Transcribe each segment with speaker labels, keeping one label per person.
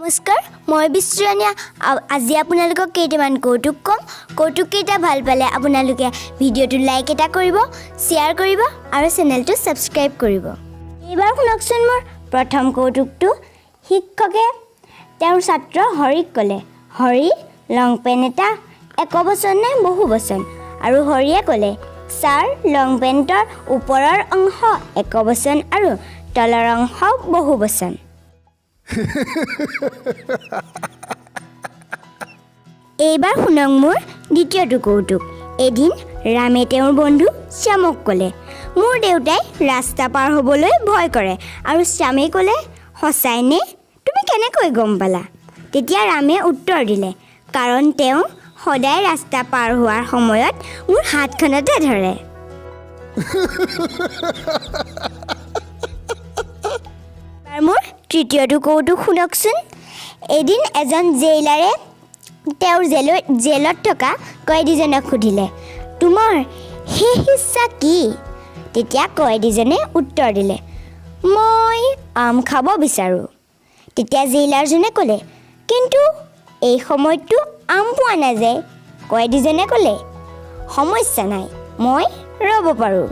Speaker 1: নমস্কাৰ মই বিশ্বৰাণীয়া আজি আপোনালোকক কেইটামান কৌতুক কম কৌতুককেইটা ভাল পালে আপোনালোকে ভিডিঅ'টো লাইক এটা কৰিব শ্বেয়াৰ কৰিব আৰু চেনেলটো ছাবস্ক্ৰাইব কৰিব এইবাৰ শুনকচোন মোৰ প্ৰথম কৌতুকটো শিক্ষকে তেওঁৰ ছাত্ৰ হৰিক ক'লে হৰি লং পেন এটা এক বচন নে বহু বচন আৰু হৰিয়ে ক'লে ছাৰ লং পেণ্টৰ ওপৰৰ অংশ এক বচন আৰু তলৰ অংশ বহু বচন এইবাৰ শুনক মোৰ দ্বিতীয়টো কৌতুক এদিন ৰামে তেওঁৰ বন্ধু শ্যামক ক'লে মোৰ দেউতাই ৰাস্তা পাৰ হ'বলৈ ভয় কৰে আৰু শ্যামে ক'লে সঁচাইনে তুমি কেনেকৈ গম পালা তেতিয়া ৰামে উত্তৰ দিলে কাৰণ তেওঁ সদায় ৰাস্তা পাৰ হোৱাৰ সময়ত মোৰ হাতখনতে ধৰে মোৰ তৃতীয়টো কৌতুক শুনকচোন এদিন এজন জেইলাৰে তেওঁৰ জেলত থকা কয়দীজনক সুধিলে তোমাৰ শেষ ইচ্ছা কি তেতিয়া কয়দীজনে উত্তৰ দিলে মই আম খাব বিচাৰোঁ তেতিয়া জেইলাৰজনে ক'লে কিন্তু এই সময়ততো আম পোৱা নাযায় কয়দীজনে ক'লে সমস্যা নাই মই ৰ'ব পাৰোঁ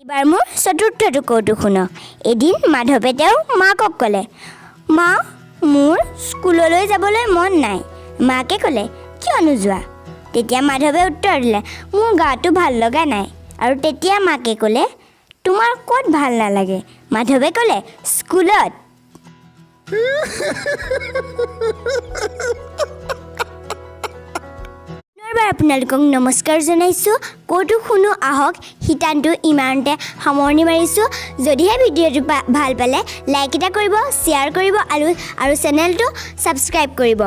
Speaker 1: এইবাৰ মোৰ চতুৰ্থটো কৌতুক শুনক এদিন মাধৱে তেওঁৰ মাকক ক'লে মা মোৰ স্কুললৈ যাবলৈ মন নাই মাকে ক'লে কিয় নোযোৱা তেতিয়া মাধৱে উত্তৰ দিলে মোৰ গাটো ভাল লগা নাই আৰু তেতিয়া মাকে ক'লে তোমাৰ ক'ত ভাল নালাগে মাধৱে ক'লে স্কুলত আপোনালোকক নমস্কাৰ জনাইছোঁ কৌতুক শুনো আহক শিতানটো ইমানতে সামৰণি মাৰিছোঁ যদিহে ভিডিঅ'টো ভাল পালে লাইক এটা কৰিব শ্বেয়াৰ কৰিব আৰু চেনেলটো ছাবস্ক্ৰাইব কৰিব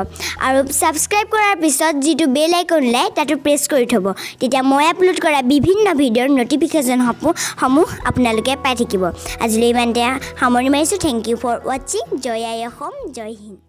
Speaker 1: আৰু ছাবস্ক্ৰাইব কৰাৰ পিছত যিটো বেল আইকন ওলায় তাতো প্ৰেছ কৰি থ'ব তেতিয়া মই আপলোড কৰা বিভিন্ন ভিডিঅ'ৰ ন'টিফিকেশ্যনসমূহ আপোনালোকে পাই থাকিব আজিলৈ ইমানতে সামৰণি মাৰিছোঁ থেংক ইউ ফৰ ৱাচিং জয় আই অসম জয় হিন্দ